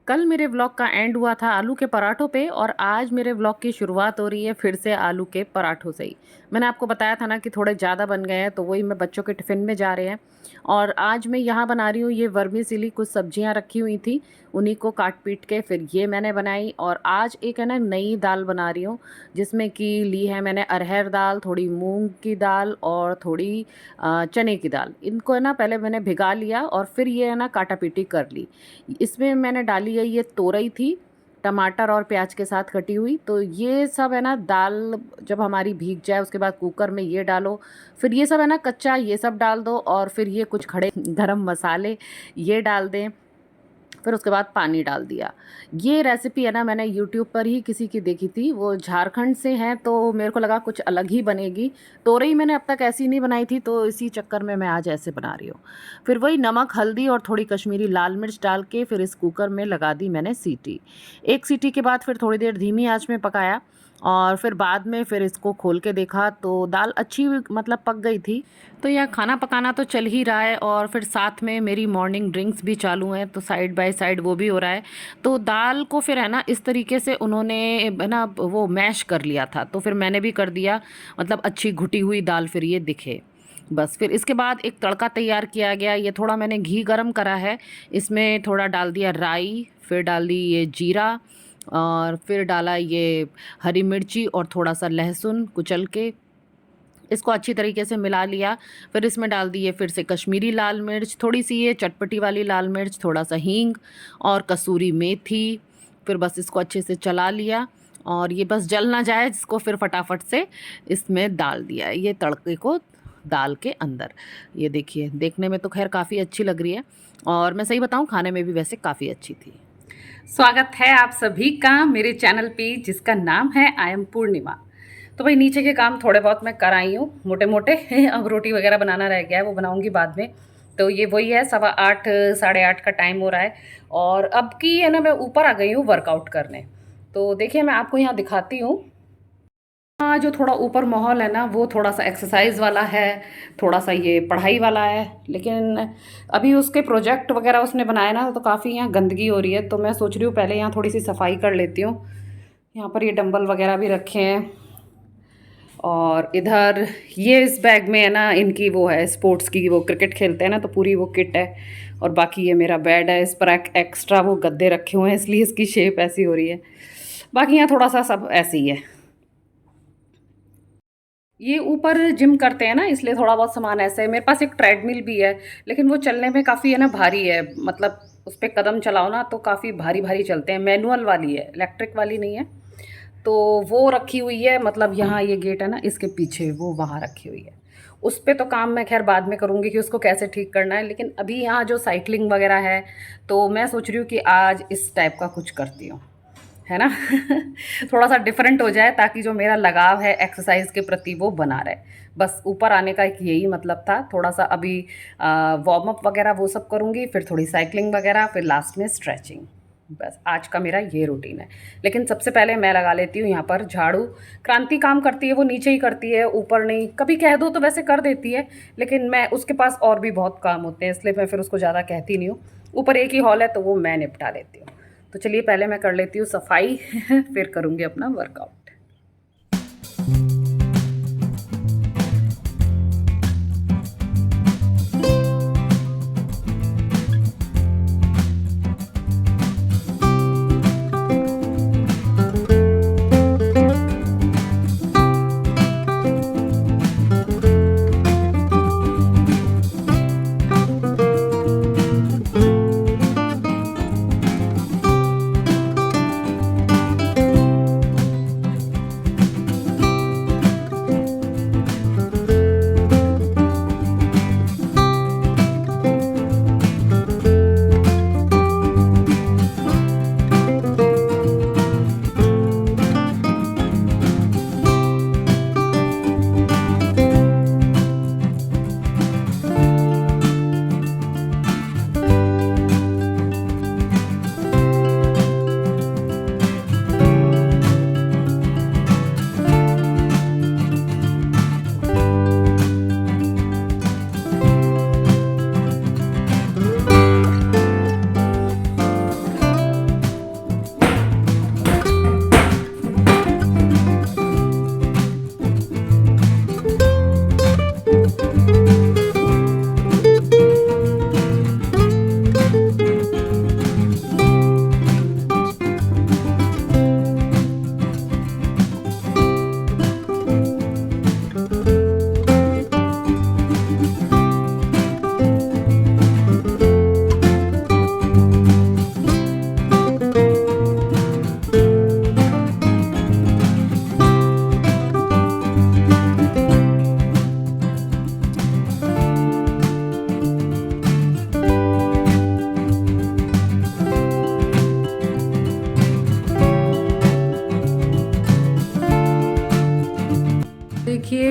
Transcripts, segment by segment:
कल मेरे व्लॉग का एंड हुआ था आलू के पराठों पे और आज मेरे व्लॉग की शुरुआत हो रही है फिर से आलू के पराठों से ही। मैंने आपको बताया था ना कि थोड़े ज़्यादा बन गए हैं तो वही मैं बच्चों के टिफ़िन में जा रहे हैं। और आज मैं यहाँ बना रही हूँ ये वर्मीसेली, कुछ सब्जियाँ रखी हुई थी उन्हीं को काट पीट के फिर ये मैंने बनाई। और आज एक है ना नई दाल बना रही हूँ जिसमें कि ली है मैंने अरहर दाल, थोड़ी मूंग की दाल और थोड़ी चने की दाल। इनको है ना पहले मैंने भिगा लिया और फिर ये है ना काटा पीटी कर ली। इसमें मैंने डाली है ये तोरई थी, टमाटर और प्याज के साथ कटी हुई। तो ये सब है ना दाल जब हमारी भीग जाए उसके बाद कुकर में ये डालो, फिर ये सब है ना कच्चा ये सब डाल दो और फिर ये कुछ खड़े गरम मसाले ये डाल दें, फिर उसके बाद पानी डाल दिया। ये रेसिपी है ना मैंने यूट्यूब पर ही किसी की देखी थी, वो झारखंड से हैं तो मेरे को लगा कुछ अलग ही बनेगी। तोरई मैंने अब तक ऐसी नहीं बनाई थी तो इसी चक्कर में मैं आज ऐसे बना रही हूँ। फिर वही नमक, हल्दी और थोड़ी कश्मीरी लाल मिर्च डाल के फिर इस कुकर में लगा दी मैंने सीटी। एक सीटी के बाद फिर थोड़ी देर धीमी आंच में पकाया और फिर बाद में फिर इसको खोल के देखा तो दाल अच्छी मतलब पक गई थी। तो यह खाना पकाना तो चल ही रहा है और फिर साथ में मेरी मॉर्निंग ड्रिंक्स भी चालू हैं तो साइड बाय साइड वो भी हो रहा है। तो दाल को फिर है ना इस तरीके से उन्होंने है ना वो मैश कर लिया था तो फिर मैंने भी कर दिया, मतलब अच्छी घुटी हुई दाल फिर ये दिखे। बस फिर इसके बाद एक तड़का तैयार किया गया। ये थोड़ा मैंने घी गरम करा है, इसमें थोड़ा डाल दिया राई, फिर डाल दी ये जीरा और फिर डाला ये हरी मिर्ची और थोड़ा सा लहसुन कुचल के इसको अच्छी तरीके से मिला लिया। फिर इसमें डाल दिए फिर से कश्मीरी लाल मिर्च, थोड़ी सी ये चटपटी वाली लाल मिर्च, थोड़ा सा हींग और कसूरी मेथी। फिर बस इसको अच्छे से चला लिया और ये बस जल ना जाए जिसको फिर फटाफट से इसमें डाल दिया ये तड़के को दाल के अंदर। ये देखिए देखने में तो खैर काफ़ी अच्छी लग रही है और मैं सही बताऊं खाने में भी वैसे काफ़ी अच्छी थी। स्वागत है आप सभी का मेरे चैनल पे जिसका नाम है आई एम पूर्णिमा। तो भाई नीचे के काम थोड़े बहुत मैं कर आई हूँ मोटे मोटे अब रोटी वगैरह बनाना रह गया है, वो बनाऊंगी बाद में। तो ये वही है 8:15 8:30 का टाइम हो रहा है और अब की है ना मैं ऊपर आ गई हूँ वर्कआउट करने। तो देखिए मैं आपको यहाँ दिखाती हूँ। हाँ, जो थोड़ा ऊपर माहौल है ना वो थोड़ा सा एक्सरसाइज वाला है, थोड़ा सा ये पढ़ाई वाला है। लेकिन अभी उसके प्रोजेक्ट वगैरह उसने बनाया ना तो काफ़ी यहाँ गंदगी हो रही है तो मैं सोच रही हूँ पहले यहाँ थोड़ी सी सफाई कर लेती हूँ। यहाँ पर ये डंबल वगैरह भी रखे हैं और इधर ये इस बैग में है ना इनकी वो है स्पोर्ट्स की, वो क्रिकेट खेलते हैं ना तो पूरी वो किट है। और बाकी ये मेरा बेड है, इस पर एक्स्ट्रा वो गद्दे रखे हुए हैं इसलिए इसकी शेप ऐसी हो रही है। बाकी यहाँ थोड़ा सा सब ऐसे ही है। ये ऊपर जिम करते हैं ना इसलिए थोड़ा बहुत सामान ऐसे है। मेरे पास एक ट्रेडमिल भी है लेकिन वो चलने में काफ़ी है ना भारी है, मतलब उस पर कदम चलाओ ना तो काफ़ी भारी भारी चलते हैं। मैनुअल वाली है, इलेक्ट्रिक वाली नहीं है। तो वो रखी हुई है, मतलब यहाँ ये गेट है ना इसके पीछे वो वहाँ रखी हुई है। उस पे तो काम मैं खैर बाद में करूँगी कि उसको कैसे ठीक करना है। लेकिन अभी यहाँ जो साइकिलिंग वगैरह है तो मैं सोच रही हूँ कि आज इस टाइप का कुछ करती हूँ, है ना थोड़ा सा डिफरेंट हो जाए ताकि जो मेरा लगाव है एक्सरसाइज के प्रति वो बना रहे। बस ऊपर आने का एक यही मतलब था। थोड़ा सा अभी वार्म अप वगैरह वो सब करूँगी, फिर थोड़ी साइकिलिंग वगैरह, फिर लास्ट में स्ट्रेचिंग। बस आज का मेरा ये रूटीन है। लेकिन सबसे पहले मैं लगा लेती हूँ यहाँ पर झाड़ू। क्रांति काम करती है, वो नीचे ही करती है ऊपर नहीं। कभी कह दो तो वैसे कर देती है लेकिन मैं उसके पास और भी बहुत काम होते हैं इसलिए मैं फिर उसको ज़्यादा कहती नहीं हूँ। ऊपर एक ही हॉल है तो वो मैं निपटा लेती हूँ। तो चलिए पहले मैं कर लेती हूँ सफाई फिर करूँगी अपना वर्कआउट।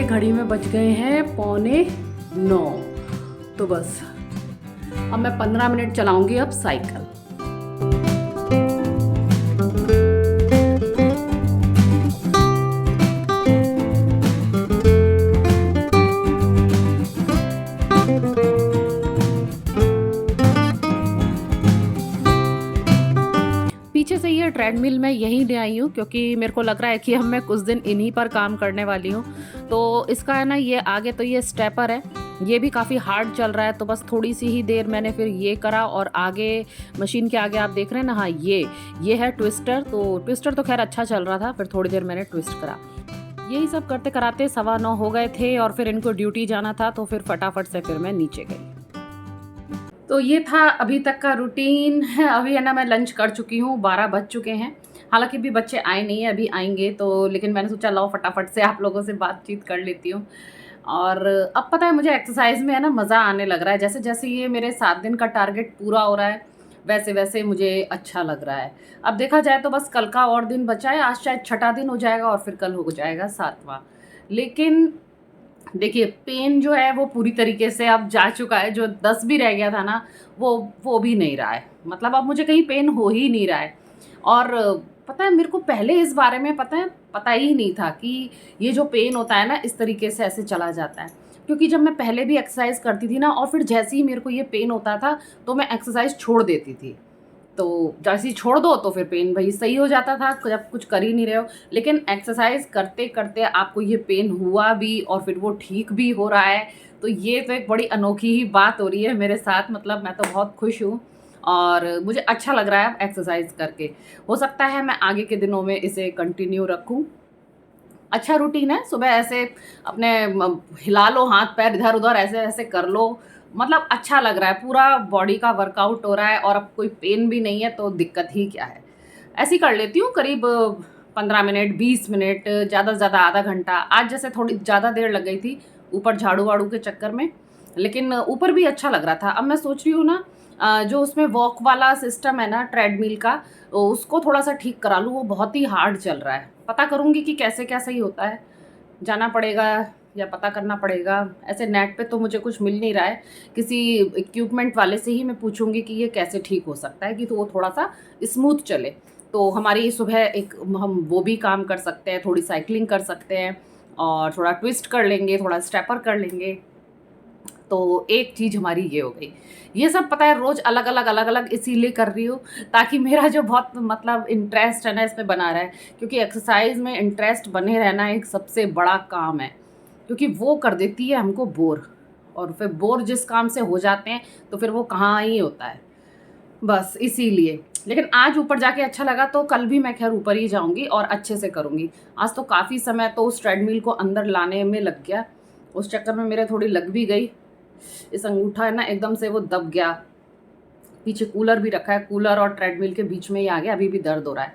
घड़ी में बज गए हैं 8:45। तो बस अब मैं 15 मिनट चलाऊंगी अब साइकिल। पीछे से ये ट्रेडमिल मैं यहीं ले आई हूँ क्योंकि मेरे को लग रहा है कि अब मैं कुछ दिन इन्हीं पर काम करने वाली हूँ। तो इसका है ना, ये आगे तो ये स्टेपर है, ये भी काफ़ी हार्ड चल रहा है, तो बस थोड़ी सी ही देर मैंने फिर ये करा। और आगे मशीन के आगे आप देख रहे हैं ना, हाँ ये है ट्विस्टर। तो ट्विस्टर तो खैर अच्छा चल रहा था, फिर थोड़ी देर मैंने ट्विस्ट करा। यही सब करते कराते 9:15 हो गए थे और फिर इनको ड्यूटी जाना था, तो फिर फटाफट से फिर मैं नीचे गई। तो ये था अभी तक का रूटीन है। अभी है ना मैं लंच कर चुकी हूँ, 12 बज चुके हैं। हालांकि अभी बच्चे आए नहीं हैं, अभी आएंगे तो, लेकिन मैंने सोचा लाओ फटाफट से आप लोगों से बातचीत कर लेती हूँ। और अब पता है मुझे एक्सरसाइज में है ना मज़ा आने लग रहा है। जैसे जैसे ये मेरे 7 दिन का टारगेट पूरा हो रहा है वैसे वैसे मुझे अच्छा लग रहा है। अब देखा जाए तो बस कल का और दिन बचा है, आज शायद छठा दिन हो जाएगा और फिर कल हो जाएगा 7वां। लेकिन देखिए पेन जो है वो पूरी तरीके से अब जा चुका है। जो 10 भी रह गया था ना वो भी नहीं रहा है, मतलब अब मुझे कहीं पेन हो ही नहीं रहा है। और पता है मेरे को पहले इस बारे में पता ही नहीं था कि ये जो पेन होता है ना इस तरीके से ऐसे चला जाता है। क्योंकि जब मैं पहले भी एक्सरसाइज करती थी ना और फिर जैसे ही मेरे को ये पेन होता था तो मैं एक्सरसाइज छोड़ देती थी। तो जैसे ही छोड़ दो तो फिर पेन भाई सही हो जाता था जब कुछ कर ही नहीं रहे हो। लेकिन एक्सरसाइज करते करते आपको ये पेन हुआ भी और फिर वो ठीक भी हो रहा है, तो ये तो एक बड़ी अनोखी ही बात हो रही है मेरे साथ। मतलब मैं तो बहुत खुश हूँ और मुझे अच्छा लग रहा है अब एक्सरसाइज करके। हो सकता है मैं आगे के दिनों में इसे कंटिन्यू रखूँ। अच्छा रूटीन है, सुबह ऐसे अपने हिला लो हाथ पैर इधर उधर, ऐसे ऐसे कर लो, मतलब अच्छा लग रहा है, पूरा बॉडी का वर्कआउट हो रहा है और अब कोई पेन भी नहीं है तो दिक्कत ही क्या है। ऐसी कर लेती हूँ करीब 15 मिनट 20 मिनट, ज़्यादा से ज़्यादा आधा घंटा। आज जैसे थोड़ी ज़्यादा देर लग गई थी ऊपर झाड़ू वाड़ू के चक्कर में, लेकिन ऊपर भी अच्छा लग रहा था। अब मैं सोच रही हूँ ना जो उसमें वॉक वाला सिस्टम है ना ट्रेडमिल का, उसको थोड़ा सा ठीक करा लूँ, वो बहुत ही हार्ड चल रहा है। पता करूँगी कि कैसे क्या सही होता है, जाना पड़ेगा या पता करना पड़ेगा। ऐसे नेट पे तो मुझे कुछ मिल नहीं रहा है, किसी इक्विपमेंट वाले से ही मैं पूछूंगी कि ये कैसे ठीक हो सकता है कि तो वो थोड़ा सा स्मूथ चले। तो हमारी सुबह एक हम वो भी काम कर सकते हैं, थोड़ी साइकिलिंग कर सकते हैं और थोड़ा ट्विस्ट कर लेंगे, थोड़ा स्टेपर कर लेंगे। तो एक चीज़ हमारी ये हो गई। ये सब पता है रोज़ अलग अलग इसीलिए कर रही हूँ ताकि मेरा जो बहुत मतलब इंटरेस्ट है ना इसमें बना रहे, क्योंकि एक्सरसाइज में इंटरेस्ट बने रहना एक सबसे बड़ा काम है। क्योंकि वो कर देती है हमको बोर, और फिर बोर जिस काम से हो जाते हैं तो फिर वो कहाँ ही होता है, बस इसीलिए। लेकिन आज ऊपर जाके अच्छा लगा तो कल भी मैं खैर ऊपर ही जाऊंगी और अच्छे से करूंगी। आज तो काफ़ी समय तो उस ट्रेडमिल को अंदर लाने में लग गया, उस चक्कर में मेरे थोड़ी लग भी गई। इस अंगूठा है ना एकदम से वो दब गया। पीछे कूलर भी रखा है, कूलर और ट्रेडमिल के बीच में ही आ गया, अभी भी दर्द हो रहा है।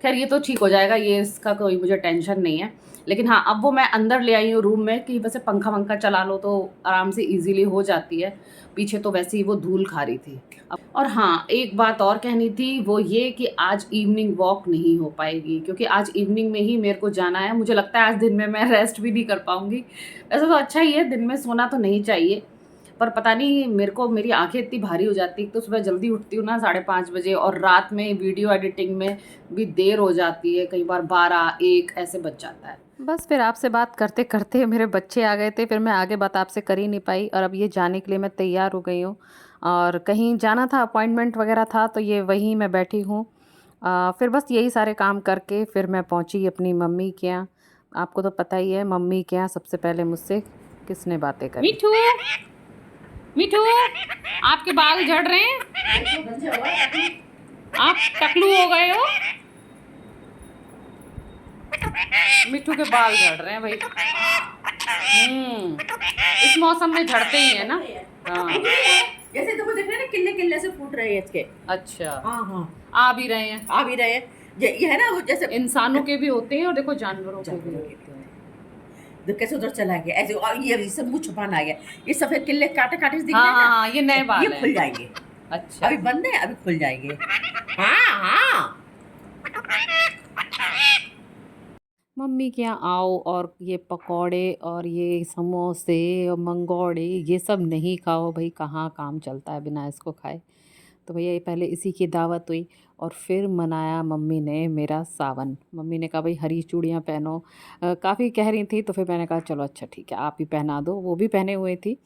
खैर ये तो ठीक हो जाएगा, ये इसका कोई मुझे टेंशन नहीं है। लेकिन हाँ अब वो मैं अंदर ले आई हूँ रूम में कि वैसे पंखा वंखा चला लो तो आराम से इजीली हो जाती है। पीछे तो वैसे ही वो धूल खा रही थी। और हाँ एक बात और कहनी थी, वो ये कि आज इवनिंग वॉक नहीं हो पाएगी क्योंकि आज इवनिंग में ही मेरे को जाना है। मुझे लगता है आज दिन में मैं रेस्ट भी नहीं कर पाऊँगी। वैसे तो अच्छा ही है, दिन में सोना तो नहीं चाहिए, पर पता नहीं मेरे को मेरी आंखें इतनी भारी हो जाती है। तो सुबह जल्दी उठती हूँ ना 5:30 बजे, और रात में वीडियो एडिटिंग में भी देर हो जाती है, कई बार 12-1 ऐसे बज जाता है। बस फिर आपसे बात करते करते मेरे बच्चे आ गए थे, फिर मैं आगे बात आपसे कर ही नहीं पाई और अब ये जाने के लिए मैं तैयार हो गई हूँ और कहीं जाना था, अपॉइंटमेंट वगैरह था, तो ये वहीं मैं बैठी हूँ। फिर बस यही सारे काम करके फिर मैं पहुँची अपनी मम्मी के यहाँ। आपको तो पता ही है मम्मी के यहाँ सबसे पहले मुझसे किसने बातें करी। मिठू मिठू आपके बाल झड़ रहे हैं, आप टकलू हो गए हो। मिठू के बाल झड़ रहे हैं भाई। इस मौसम में झड़ते ही है ना। हाँ जैसे तुमको देख रहे हैं ना, किल्ले किल्ले से फूट रहे हैं इसके। अच्छा हाँ हाँ आ भी रहे हैं, आ भी रहे हैं। ये है ना वो जैसे इंसानों के भी होते हैं और देखो जानवरों के भी होते हैं। तो कैसे उधर चला गया ऐसे, और ये सब मुंह छुपाना आ गया। ये सफेद किल्ले काटे काटे से दिख हाँ रहे हैं ना, हाँ ये नए बाल ये खुल जाएंगे। अच्छा अभी बंद है, अभी खुल जाएंगे। हाँ हाँ मम्मी मम्मी के यहाँ आओ और ये पकौड़े और ये समोसे और मंगोड़े ये सब नहीं खाओ भाई, कहाँ काम चलता है बिना इसको खाए। तो भैया ये पहले इसी की दावत हुई और फिर मनाया मम्मी ने मेरा सावन। मम्मी ने कहा भाई हरी चूड़ियाँ पहनो, काफ़ी कह रही थी तो फिर मैंने कहा चलो अच्छा ठीक है आप ही पहना दो। वो भी पहने हुए थी।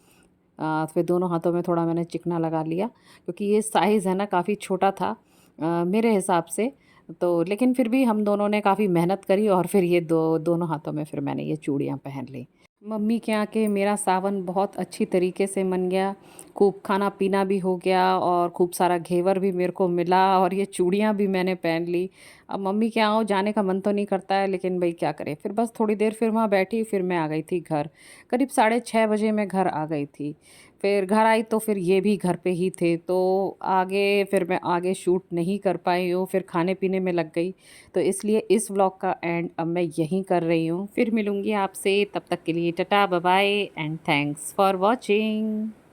फिर दोनों हाथों में थोड़ा मैंने चिकना लगा लिया क्योंकि ये साइज़ है ना काफ़ी छोटा था मेरे हिसाब से। तो लेकिन फिर भी हम दोनों ने काफ़ी मेहनत करी और फिर ये दोनों हाथों में फिर मैंने ये चूड़ियाँ पहन ली। मम्मी के यहाँ के मेरा सावन बहुत अच्छी तरीके से मन गया। खूब खाना पीना भी हो गया और खूब सारा घेवर भी मेरे को मिला और ये चूड़ियाँ भी मैंने पहन ली। अब मम्मी के यहाँ जाने का मन तो नहीं करता है लेकिन भाई क्या करें। फिर बस थोड़ी देर फिर वहाँ बैठी, फिर मैं आ गई थी घर। करीब 6:30 बजे मैं घर आ गई थी। फिर घर आई तो फिर ये भी घर पे ही थे, तो आगे फिर मैं आगे शूट नहीं कर पाई हूँ, फिर खाने-पीने में लग गई। तो इसलिए इस व्लॉग का एंड अब मैं यहीं कर रही हूँ। फिर मिलूँगी आपसे, तब तक के लिए टाटा, bye bye and thanks for watching.